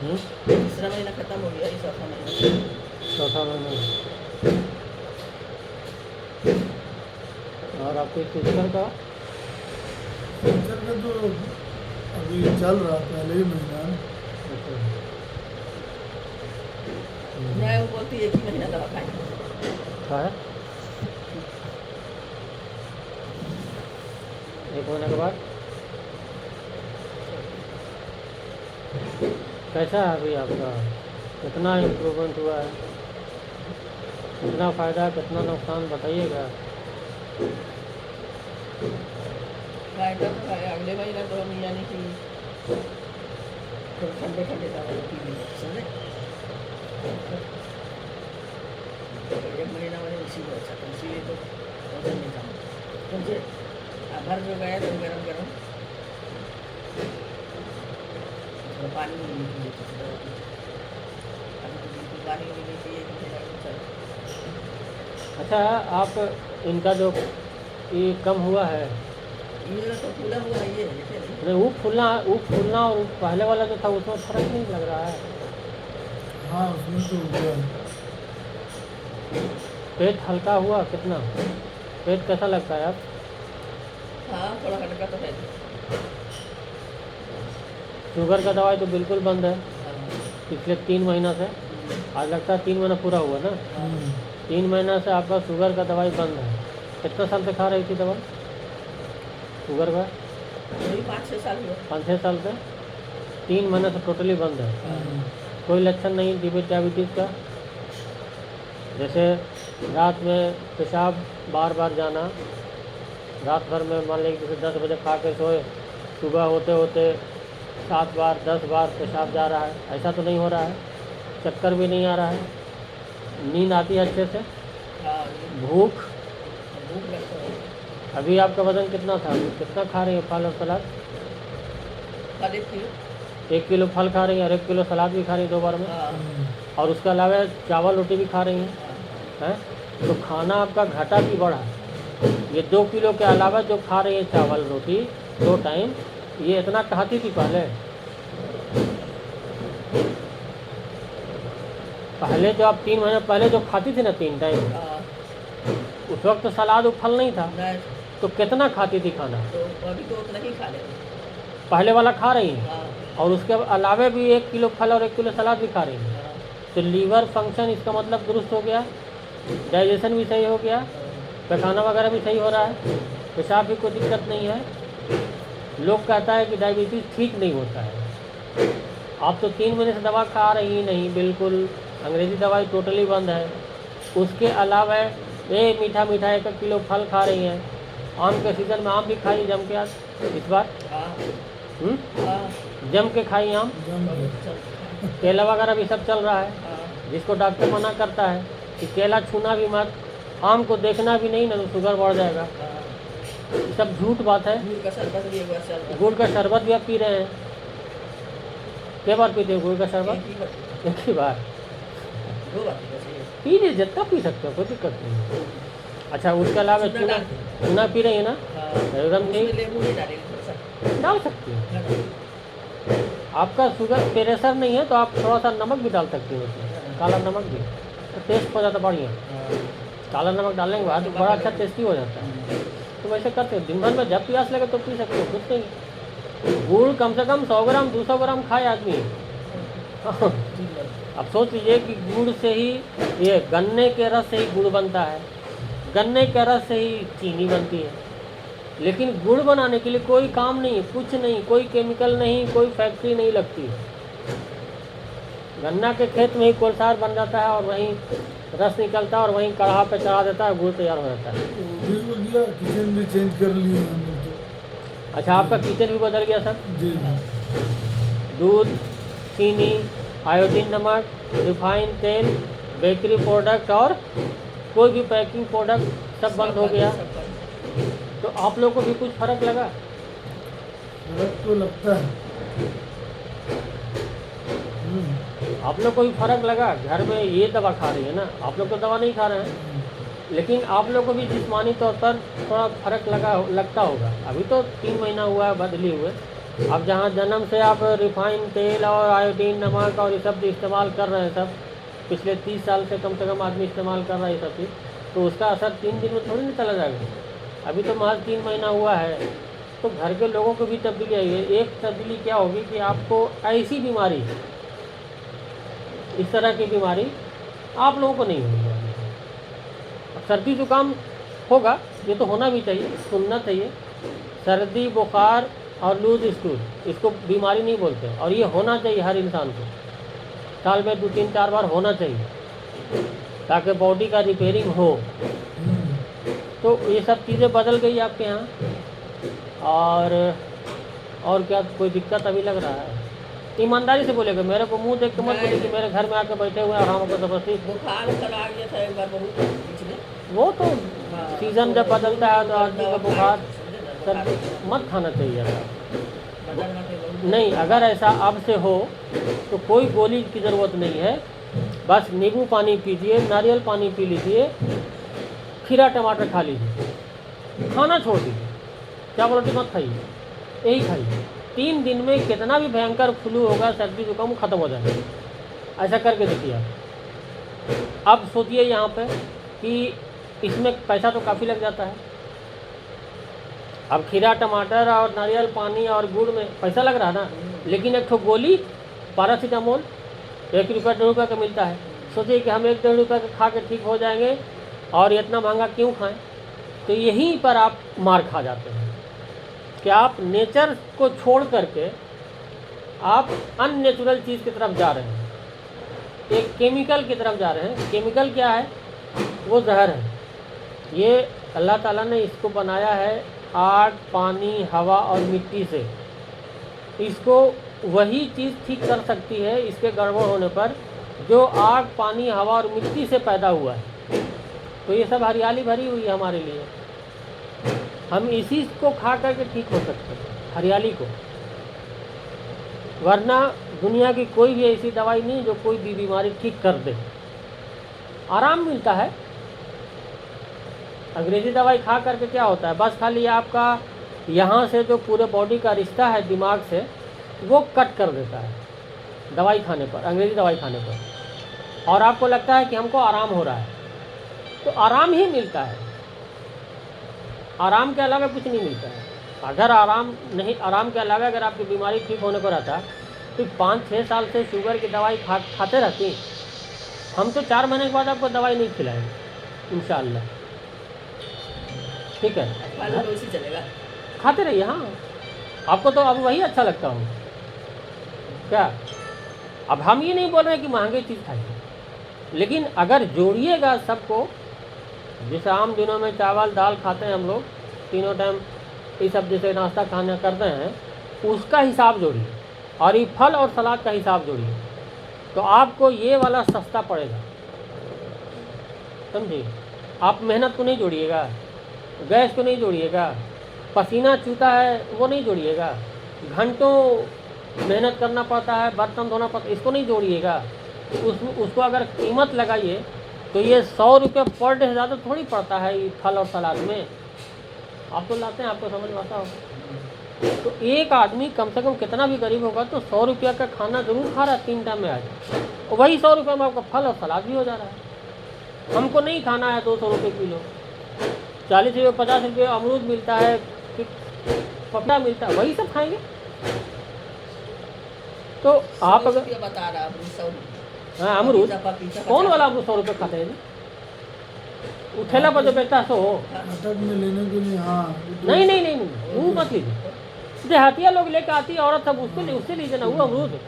तीसरा महीना खत्म हो गया, ये चौथा महीना। चौथा महीना। और आपके सिस्टर का सिस्टर का तो अभी चल रहा, पहले ही महीना है। अच्छा। मैं वो बोलती एक ही महीना दवा खाएंगे। क्या है? एक महीने के बाद कैसा है अभी आपका? कितना इम्प्रूवमेंट हुआ है? कितना फ़ायदा, कितना नुकसान बताइएगा। फायदा तो है, अगले महीना तो हम यानी कि तो ठंडे ठंडे दवा पी लेंगे, समझे? एक महीना मैंने उसी को अच्छा था, इसीलिए तो वजन नहीं कम समझे। भर जो गया तो गरम गरम थोड़ा पानी में नहीं पी लेते थे दवा पी। अभी तो बिल्कुल पानी में नहीं पिए तो मेरा चल। अच्छा, आप इनका जो ये कम हुआ है, ये तो फूला हुआ ये है, देखे नहीं? नहीं वो फूलना और पहले वाला जो था उसमें फ़र्क नहीं लग रहा है? हाँ उसमें तो हुआ है। पेट हल्का हुआ कितना? पेट कैसा लगता है आप? हाँ थोड़ा हल्का तो है। शुगर का दवाई तो बिल्कुल बंद है हाँ, पिछले 3 महीना से। आज लगता है 3 महीना पूरा हुआ ना? 3 महीना से आपका शुगर का दवाई बंद है। कितना साल से खा रही थी दवाई शुगर का? वही 5-6 साल हुआ। 5-6 साल से। 3 महीने से टोटली बंद है। कोई लक्षण नहीं डायबिटीज़ का? जैसे रात में पेशाब बार बार जाना, रात भर में मान लीजिए जैसे 10 बजे खा के सोए, सुबह होते होते 7 बार 10 बार पेशाब जा रहा है, ऐसा तो नहीं हो रहा है? चक्कर भी नहीं आ रहा है? नींद आती है अच्छे से? हाँ भूख? भूख लगता है। अभी आपका वजन कितना था? अभी कितना खा रही है फल और सलाद? फल 1 किलो। 1 किलो फल खा रही हैं और 1 किलो सलाद भी खा रही हैं 2 बार में, हाँ और उसके अलावा चावल रोटी भी खा रही हैं, हाँ। हैं? तो खाना आपका घटा कि बढ़ा? ये 2 किलो के अलावा जो खा रही है चावल रोटी 2 टाइम, ये इतना खाती थी पहले? पहले जो आप 3 महीने पहले जो खाती थी ना 3 टाइम, हाँ, उस वक्त तो सलाद और फल नहीं था, नहीं तो कितना खाती थी खाना? तो अभी तो उतना ही खा लेते। पहले वाला खा रही हैं हाँ और उसके अलावा भी 1 किलो फल और 1 किलो सलाद भी खा रही हैं। हाँ तो लीवर फंक्शन इसका मतलब दुरुस्त हो गया, डाइजेशन भी सही हो गया, पैखाना वगैरह भी सही हो रहा है, पेशाब भी कोई दिक्कत नहीं है। लोग कहता है कि डायबिटीज़ ठीक नहीं होता है। आप तो 3 महीने से दवा खा रही ही नहीं, बिल्कुल अंग्रेज़ी दवाई टोटली बंद है। उसके अलावा ये मीठा मीठा 1 किलो फल खा रही हैं। आम के सीज़न में आम भी खाई जम के आज इस बार? हाँ हाँ जम के खाई आम? केला वगैरह भी सब चल रहा है, हाँ जिसको डॉक्टर मना करता है कि केला छूना भी मत, आम को देखना भी नहीं ना तो शुगर बढ़ जाएगा। ये सब झूठ बात है। गुड़ का शरबत भी एक बार चल रहा है। गुड़ का शरबत भी आप पी रहे हैं? कै बार पीते हो गुड़ का शरबत? एक ही बार, एक ही बार? 2 बार पी बस ये। पी लीजिए, जितना पी सकते हो, कोई दिक्कत नहीं है। अच्छा, उसके अलावा चूना चूना डाल दो। चूना पी रही है ना? हाँ, एकदम उसमें ठीक। नींबू नहीं डालेंगे थोड़ा सा। डाल सकती हो। हाँ, आपका शुगर प्रेशर नहीं है तो आप थोड़ा सा नमक भी डाल सकती हो उसमें, काला नमक भी, तो टेस्ट हो जाता बढ़िया। काला नमक डालने के बाद बड़ा अच्छा टेस्टी हो जाता है। तो वैसे करते हो, दिन भर में जब प्यास लगे तो पी सकते हो, कुछ नहीं। गुड़ कम से कम 100 ग्राम 200 ग्राम खाए आदमी। अब सोच लीजिए कि गुड़ से ही, ये गन्ने के रस से ही गुड़ बनता है, गन्ने के रस से ही चीनी बनती है, लेकिन गुड़ बनाने के लिए कोई काम नहीं, कुछ नहीं, कोई केमिकल नहीं, कोई फैक्ट्री नहीं लगती। गन्ना के खेत में ही कोलसार बन जाता है और वहीं रस निकलता है और वहीं कढ़ा पे चढ़ा देता है, गुड़ तैयार हो जाता है। वो भी हो गया, किचन भी चेंज कर लिए हमने तो। अच्छा, आपका किचन भी बदल गया सर? जी दूध, चीनी, आयोडीन नमक, रिफाइन तेल, बेकरी प्रोडक्ट और कोई भी पैकिंग प्रोडक्ट सब बंद हो गया। सब बंद। तो आप लोग को भी कुछ फर्क लगा? फर्क तो लगता है। आप लोग को भी फर्क लगा? घर में ये दवा खा रही है ना, आप लोग तो दवा नहीं खा रहे हैं, लेकिन आप लोग को भी जिस्मानी तौर पर थोड़ा फर्क लगता होगा। अभी तो 3 महीना हुआ है बदली हुए, अब जहाँ जन्म से आप रिफाइन तेल और आयोडीन नमक और ये सब जो इस्तेमाल कर रहे हैं, सब पिछले 30 साल से कम आदमी इस्तेमाल कर रहा है ये सब चीज़, तो उसका असर 3 दिन में थोड़ी नहीं चला जाएगा। अभी तो महज 3 महीना हुआ है, तो घर के लोगों को भी तब्दीली आई है। एक तब्दीली क्या होगी कि आपको ऐसी बीमारी, इस तरह की बीमारी आप लोगों को नहीं होगी। अब सर्दी जुकाम होगा, ये तो होना भी चाहिए, सुनना चाहिए। सर्दी बुखार और लूज स्टूल, इसको बीमारी नहीं बोलते, और ये होना चाहिए हर इंसान को, साल में 2-3-4 बार होना चाहिए ताकि बॉडी का रिपेयरिंग हो। तो ये सब चीज़ें बदल गई आपके यहाँ। और क्या कोई दिक्कत अभी लग रहा है? ईमानदारी से बोलेगा, मेरे को मुंह देख के मत बोले कि मेरे घर में आके बैठे हुए हैं और हम को जबरदस्ती। बुखार चला गया था एक बार बहुत बीच में। वो तो सीज़न जब बदलता है तो आदमी का बुखार सर्दी मत खाना चाहिए ऐसा। नहीं, अगर ऐसा अब से हो तो कोई गोली की ज़रूरत नहीं है, बस नींबू पानी पीजिए, नारियल पानी पी लीजिए, खीरा टमाटर खा लीजिए, खाना छोड़ दीजिए, चावल रोटी मत खाइए, यही खाइए। 3 दिन में कितना भी भयंकर फ्लू होगा, सर्दी जुकाम ख़त्म हो जाएगा। ऐसा करके देखिए आप। अब सोचिए यहाँ पे कि इसमें पैसा तो काफ़ी लग जाता है। अब खीरा टमाटर और नारियल पानी और गुड़ में पैसा लग रहा ना, लेकिन एक ठो गोली पैरासीटामोल 1 रुपये 1.5 रुपये का मिलता है। सोचिए कि हम 1-1.5 रुपये का खा के ठीक हो जाएंगे, और इतना महंगा क्यों खाएं? तो यहीं पर आप मार खा जाते हैं कि आप नेचर को छोड़ करके आप अननेचुरल चीज़ की तरफ जा रहे हैं, एक केमिकल की तरफ जा रहे हैं। केमिकल क्या है? वो जहर है। ये अल्लाह ताला ने इसको बनाया है आग, पानी, हवा और मिट्टी से। इसको वही चीज़ ठीक कर सकती है इसके गड़बड़ होने पर जो आग, पानी, हवा और मिट्टी से पैदा हुआ है। तो ये सब हरियाली भरी हुई है हमारे लिए, हम इसी को खा करके ठीक हो सकते हैं, हरियाली को। वरना दुनिया की कोई भी ऐसी दवाई नहीं जो कोई भी बीमारी ठीक कर दे। आराम मिलता है। अंग्रेज़ी दवाई खा करके क्या होता है? बस खाली आपका यहाँ से जो पूरे बॉडी का रिश्ता है दिमाग से, वो कट कर देता है दवाई खाने पर, अंग्रेज़ी दवाई खाने पर, और आपको लगता है कि हमको आराम हो रहा है। तो आराम ही मिलता है, आराम के अलावा कुछ नहीं मिलता है। अगर आराम के अलावा अगर आपकी बीमारी ठीक होने को रहता तो 5-6 साल से शुगर की दवाई खाते रहती। हम तो 4 महीने के बाद आपको दवाई नहीं खिलाएंगे इंशाअल्लाह, ठीक है? तो इसी चलेगा, खाते रहिए। हाँ, आपको तो अब वही अच्छा लगता हो क्या? अब हम ये नहीं बोल रहे कि महंगी चीज़ खाइए, लेकिन अगर जोड़िएगा सबको, जैसे आम दिनों में चावल दाल खाते हैं हम लोग, तीनों टाइम ये सब जैसे नाश्ता खाना करते हैं, उसका हिसाब जोड़िए, और ये फल और सलाद का हिसाब जोड़िए, तो आपको ये वाला सस्ता पड़ेगा। समझिए, आप मेहनत को नहीं जोड़िएगा, गैस को नहीं जोड़िएगा, पसीना चूता है वो नहीं जोड़िएगा, घंटों मेहनत करना पड़ता है, बर्तन धोना पड़ता है, इसको नहीं जोड़िएगा। उसको अगर कीमत लगाइए तो ये 100 रुपये पर डे ज़्यादा थोड़ी पड़ता है ये फल और सलाद में। आप तो लाते हैं, आपको समझ में आता होगा। तो एक आदमी कम से कम कितना भी गरीब होगा तो 100 रुपये का खाना ज़रूर खा रहा है 3 टाइम में आज, और वही 100 रुपये में आपका फल और सलाद भी हो जा रहा है। हमको नहीं खाना है 200 रुपये किलो, 40 रुपये 50 रुपये अमरूद मिलता है, पपड़ा मिलता है, वही सब खाएंगे। तो आप अगर बता रहा हाँ अमरूद, कौन वाला अमरूद 100 रुपये खाते हैं? वो ठेला पर जो बेचता है सो नाटक में लेने के लिए। हाँ, नहीं वो मत लीजिए, देहातिया लोग लेकर आती है औरत सब, उससे लीजिए ना वो अमरूद।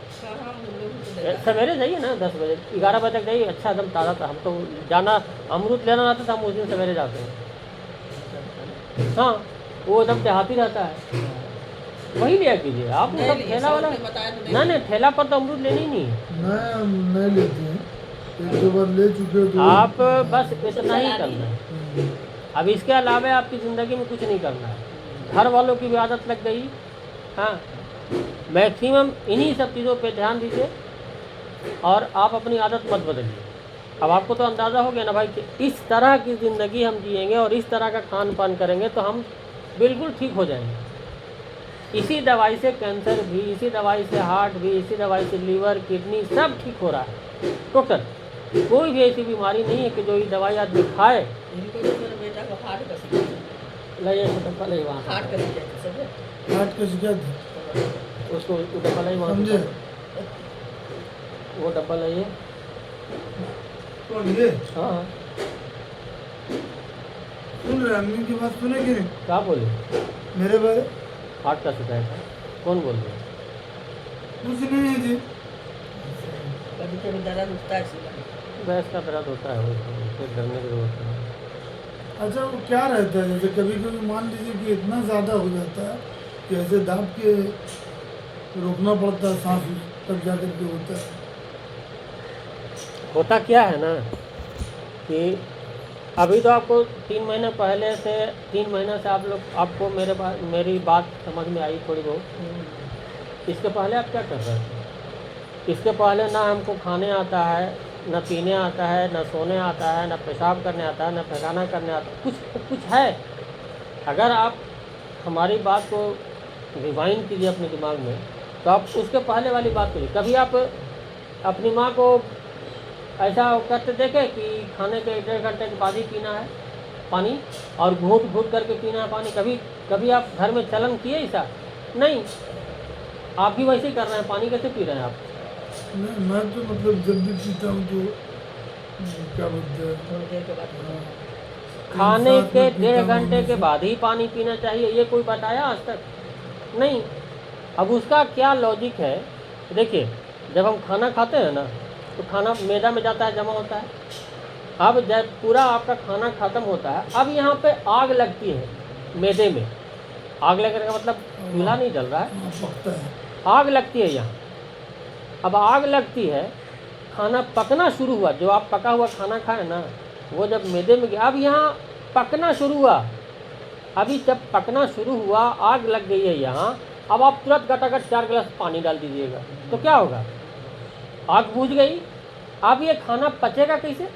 सवेरे जाइए ना 10 बजे 11 बजे तक जाइए, अच्छा एकदम ताज़ा था। हम तो जाना अमरूद लेना रहता था, हम उस दिन सवेरे जाते हैं। हाँ, वो एकदम देहाती रहता है, वही लिया कीजिए आप। सब ठेला वाला नहीं, ठेला पर तो अमरूद लेनी ही नहीं है। नहीं लेते हैं, 1-2 बार ले चुके हो तो आप बस इतना ही करना है। अब इसके अलावा आपकी ज़िंदगी में कुछ नहीं करना है। घर वालों की भी आदत लग गई। हाँ, मैक्सिमम इन्हीं सब चीज़ों पे ध्यान दीजिए, और आप अपनी आदत मत बदलिए। अब आपको तो अंदाज़ा हो गया ना भाई कि इस तरह की ज़िंदगी हम जिएंगे और इस तरह का खान पान करेंगे तो हम बिल्कुल ठीक हो जाएंगे। इसी दवाई से कैंसर भी, इसी दवाई से हार्ट भी, इसी दवाई से लीवर, किडनी सब ठीक हो रहा है टोटल। कोई भी ऐसी बीमारी नहीं है कि जो ये दवाई आदमी खाए। इनको जो मेरे बेटा को हार्ट का शिकायत ले डब्बा ले वहाँ से। हार्ट का शिकायत है, समझे? हार्ट का शिकायत है। उसको डब्बा ले वहाँ समझे? से। वो डब्बा लाइए। कौन ये? हाँ हाँ। सुन रहे अम्मी की बात सुने कि नहीं? क्या बोले? मेरे बारे हार्ट का शिकायत है? कौन बोल रहे हैं? कुछ नहीं है जी। कभी कभी दर्द उठता है इसलिए। गैस का दर्द होता है, उसको डरने की जरूरत नहीं। अच्छा वो क्या रहता है, जैसे कभी कभी मान लीजिए कि इतना ज़्यादा हो जाता है कि ऐसे दाब के रोकना पड़ता है, सांस तक जा कर के होता है। होता क्या है ना कि अभी तो आपको 3 महीने पहले से, 3 महीने से आपको मेरी बात समझ में आई थोड़ी बहुत। इसके पहले आप क्या कर रहे थे? इसके पहले ना हमको खाने आता है, न पीने आता है, न सोने आता है, न पेशाब करने आता है, न पैखाना करने आता है, कुछ है। अगर आप हमारी बात को रिवाइंड कीजिए अपने दिमाग में, तो आप उसके पहले वाली बात कीजिए। कभी आप अपनी माँ को ऐसा करते देखे कि खाने के 1-1.5 घंटे के बाद ही पीना है पानी, और घूट घूट करके पीना है पानी? कभी आप घर में चलन किए ऐसा? नहीं। आप भी वैसे ही कर रहे हैं। पानी कैसे पी रहे हैं आप? नहीं, मैं तो मतलब जब भी पीता हूँ तो क्या बोलते हैं, थोड़ी देर के बाद खाने साथ के में पीता 1.5 हूँ घंटे के हमेशा। बाद ही पानी पीना चाहिए, ये कोई बताया आज तक? नहीं। अब उसका क्या लॉजिक है? देखिए, जब हम खाना खाते हैं ना, तो खाना मैदा में जाता है, जमा होता है। अब जब पूरा आपका खाना ख़त्म होता है, अब यहाँ पे आग लगती है मैदे में। आग लगने का मतलब चूल्हा नहीं जल रहा है, हाँ, पकता है। आग लगती है यहाँ। अब आग लगती है, खाना पकना शुरू हुआ, जो आप पका हुआ खाना खाए ना, वो जब मैदे में गया, अब यहाँ पकना शुरू हुआ। अभी जब पकना शुरू हुआ, आग लग गई है यहाँ, अब आप तुरंत गटागट 4 गिलास पानी डाल दीजिएगा, तो क्या होगा? आग बुझ गई। अब ये खाना पचेगा कैसे?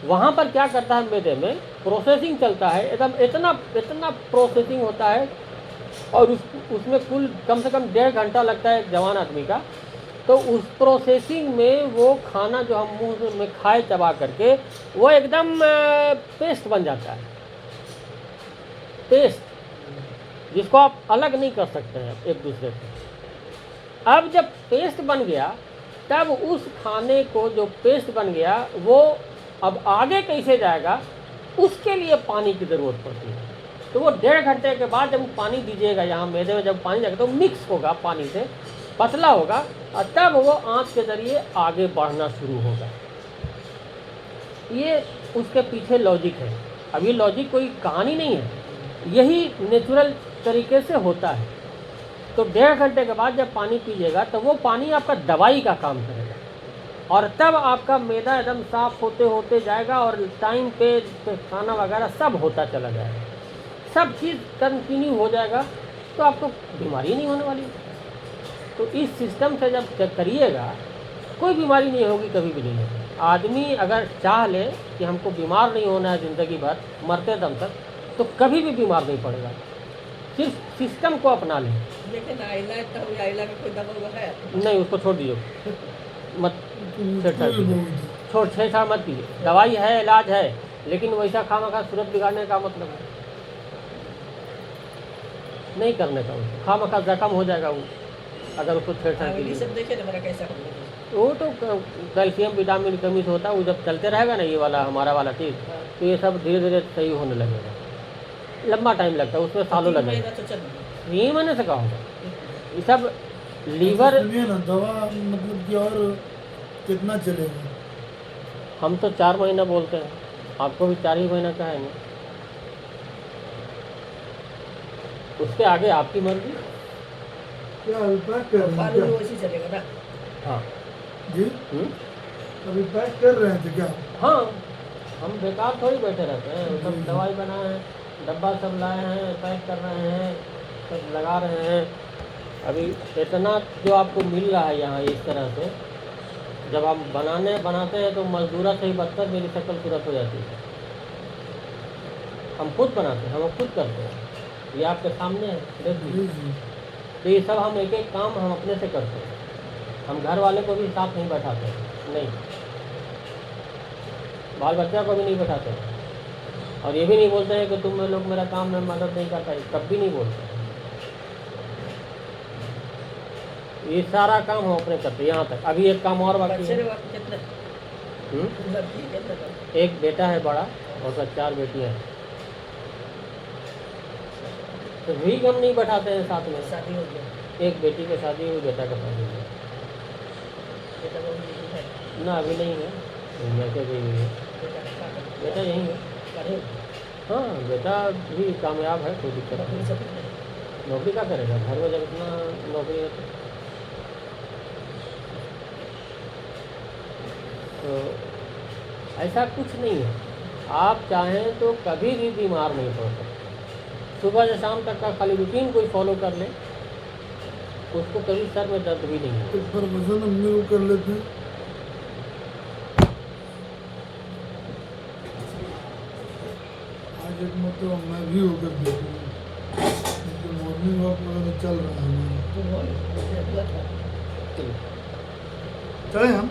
वहाँ पर क्या करता है, मैदे में प्रोसेसिंग चलता है, एकदम इतना प्रोसेसिंग होता है, और उसमें कुल कम से कम 1.5 घंटा लगता है जवान आदमी का। तो उस प्रोसेसिंग में वो खाना जो हम मुंह में खाए चबा करके, वो एकदम पेस्ट बन जाता है। पेस्ट जिसको आप अलग नहीं कर सकते हैं एक दूसरे से। अब जब पेस्ट बन गया, तब उस खाने को जो पेस्ट बन गया, वो अब आगे कैसे जाएगा, उसके लिए पानी की ज़रूरत पड़ती है। तो वो 1.5 घंटे के बाद जब पानी दीजिएगा, यहाँ मैदे में जब पानी जाएगा तो मिक्स होगा, पानी से पतला होगा, और तब वो आँच के ज़रिए आगे बढ़ना शुरू होगा। ये उसके पीछे लॉजिक है। अब ये लॉजिक कोई कहानी नहीं है, यही नेचुरल तरीके से होता है। तो 1.5 घंटे के बाद जब पानी पीजिएगा, तो वो पानी आपका दवाई का काम करेगा, और तब आपका मैदा एकदम साफ होते होते जाएगा, और टाइम पे खाना वगैरह सब होता चला जाएगा, सब चीज़ कंटिन्यू हो जाएगा, तो आपको बीमारी नहीं होने वाली। तो इस सिस्टम से जब चेक करिएगा, कोई बीमारी नहीं होगी, कभी भी नहीं होगी। आदमी अगर चाह ले कि हमको बीमार नहीं होना है ज़िंदगी भर, मरते दम तक, तो कभी भी बीमार नहीं पड़ेगा। सिर्फ सिस्टम को अपना लें। लेकिन आइला इतना हुआ, आइला में कोई दवा है? नहीं, उसको छोड़ दीजिए, मत छेड़छाड़ कोई कीजिए, बहुत छेड़छाड़ मत कीजिए। दवाई है, इलाज है, लेकिन वैसा खामखा सूरत बिगाड़ने का मतलब है नहीं करने का। उसको खामखा जख्म हो जाएगा वो, अगर उसको छेड़छाड़ ये कीजिए। सब देखे ना मेरा कैसा हो गया। वो तो कैल्शियम विटामिन कमी से होता है। वो जब चलते रहेगा ना, ये वाला हमारा वाला चीज़, तो ये सब धीरे धीरे सही होने लगेगा। लंबा टाइम लगता है, उसमें सालों 3 लगेगा। महीना तो चल गया। 3 महीने से कहा होगा ये सब लीवर। सुनिए ना, दवा मतलब कि और कितना चलेगा? हम तो 4 महीना बोलते हैं, आपको भी 4 ही महीना कहेंगे, उसके आगे आपकी मर्जी। क्या अभी पैक कर रहे पानी हैं भी क्या? वैसे चलेगा ना। हाँ। जी अभी पैक कर रहे थे क्या? हाँ, हम बेकार थोड़ी बैठे रहते हैं। सब दवाई बनाए हैं, डब्बा सब लाए हैं, पैक कर रहे हैं, सब लगा रहे हैं। अभी इतना जो आपको मिल रहा है यहाँ इस तरह से, जब हम बनाते हैं तो मजदूरा से ही बदतर मेरी शक्ल सूरत हो जाती है। हम खुद बनाते हैं, हम खुद करते हैं, ये आपके सामने है, देख जी लीजिए। जी। तो ये सब हम एक एक काम हम अपने से करते हैं, हम घर वाले को भी साथ नहीं बैठाते, नहीं, बाल बच्चा को भी नहीं बैठाते, और ये भी नहीं बोलते हैं कि तुम लोग मेरा काम में मदद नहीं करता, कभी नहीं बोलते। ये सारा काम हम अपने करते हैं। यहाँ तक अभी एक काम और बाकी बच्चे है। रे बाप कितने लड़की कितने का? एक बेटा है बड़ा और सब 4 बेटियाँ हैं, तो भी हम नहीं बैठाते हैं साथ में। शादी हो गया, एक बेटी की शादी हुई, बेटा का शादी हुई, बेटा को भी है, ना अभी नहीं है, मैसेज गई हुई है, बेटा क्या करता बेटा यहीं है। करे हाँ बेटा भी कामयाब है, कोई दिक्कत नौकरी नहीं। सब नहीं। नौकरी क्या करेगा घर में, जब इतना नौकरी है तो ऐसा कुछ नहीं है। आप चाहें तो कभी भी बीमार नहीं पड़ सकते। सुबह से शाम तक का खाली रूटीन कोई फॉलो कर ले, उसको कभी सर में दर्द भी नहीं है। एक बार वजन अम्मी को कर लेते हैं। आज एक मतलब मैं भी होकर देखूँगा, मॉर्निंग वॉक वगैरह चल रहा है हमारा। तुम हो हुआ था चले हम।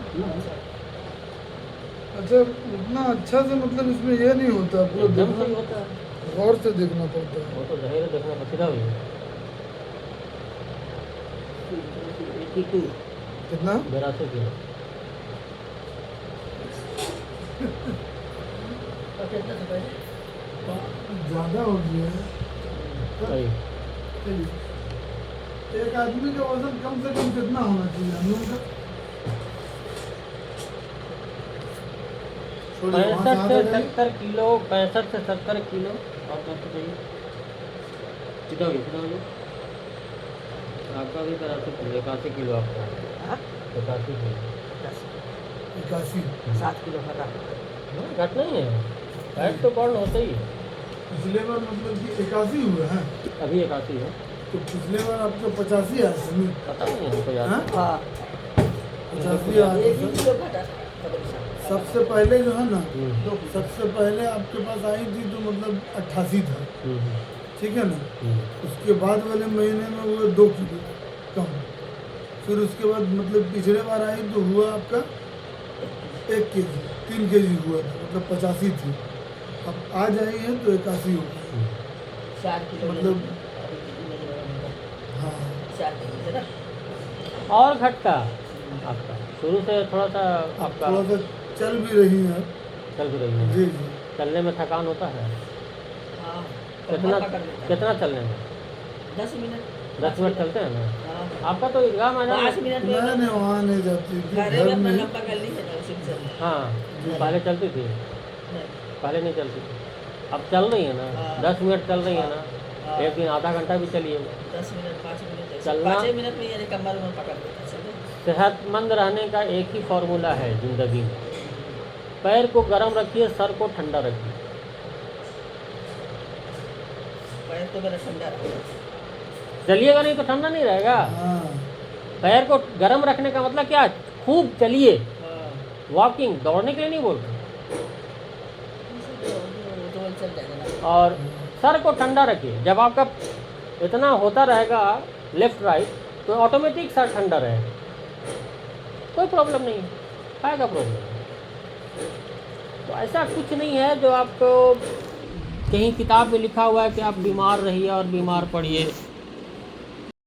अच्छा, उतना अच्छा से मतलब इसमें ये नहीं होता, पूरा एकदम देखना, सही होता है, गौर से देखना पड़ता है। वो तो जाहिर है, देखना पसीदा हुई है। 82 कितना 82 किलो। और कितना था पहले? ज़्यादा हो गया है। सही। चलिए, एक आदमी का वजन कम से कम कितना होना चाहिए हम लोग का? छोड़िए, वहाँ 65 से से आगे 70 किलो, 65 से 70 किलो। और क्या चाहिए, कितना हो गया? आपका भी 81 किलो आपका, हाँ? 81 किलो। 81। 7 किलो घटा। घट नहीं है, फैट तो बर्न होता ही है। पिछले बार मतलब कि 81 हुए हैं, अभी 81 है, तो पिछले बार आपको 85 आया था। पता नहीं हमको याद हाँ? नहीं। हाँ, 85 आया 1 था। किलो घटा था कबड्डी साहब। सबसे पहले जो है ना, हम्म, सबसे पहले आपके पास आई थी तो मतलब 88 था, हम्म, ठीक है ना। हम्म, उसके बाद वाले महीने में वो 2 किलो कम, फिर उसके बाद मतलब पिछले बार आई तो हुआ आपका 1 केजी, 3 केजी हुआ था, मतलब 85 थी। अब आज आई है तो 81 हो गई। हम्म। 4 किलो मतलब- अभी कितने किलो होगा? हाँ, 4 किलो है ना? और घटता आपका शुरू से थोड़ा सा अब आपका थोड़ा सा चल भी रही है। चल भी रही है। जी जी। चलने में थकान होता है, हाँ, कितना कमर पकड़ लेता है। कितना चलने में? 10 मिनट 10 मिनट चलते हैं ना। हाँ, आपका तो ईदगाह मैदान 5 मिनट में मैंने वहाँ नहीं जाती थी, घरे में घर अपना में। लंबा कर ली है ना उसी में चल। हाँ, पहले चलती थी, नहीं, पहले नहीं चलती थी, अब चल रही है ना। हाँ। 10 मिनट चल रही है ना, हाँ। एक दिन आधा घंटा भी चलिए। 10 मिनट 5 मिनट ऐसे। चलना- 5 मिनट में ये कमर में पकड़ लेता है, समझे? सेहतमंद रहने का एक ही फॉर्मूला है ज़िंदगी में, पैर को गर्म रखिए, सर को ठंडा रखिए। पैर तो मेरा ठंडा रहा। चलिएगा नहीं तो ठंडा नहीं रहेगा। हाँ, पैर को गर्म रखने का मतलब क्या, खूब चलिए, हाँ, वॉकिंग, दौड़ने के लिए नहीं बोल रहे। तो चल जाएगा ना। और सर को ठंडा रखिए, जब आपका इतना होता रहेगा लेफ्ट राइट तो ऑटोमेटिक सर ठंडा रहेगा, कोई प्रॉब्लम नहीं है, आएगा प्रॉब्लम। तो ऐसा कुछ नहीं है जो आपको कहीं किताब में लिखा हुआ है कि आप बीमार रहिए और बीमार पड़िए।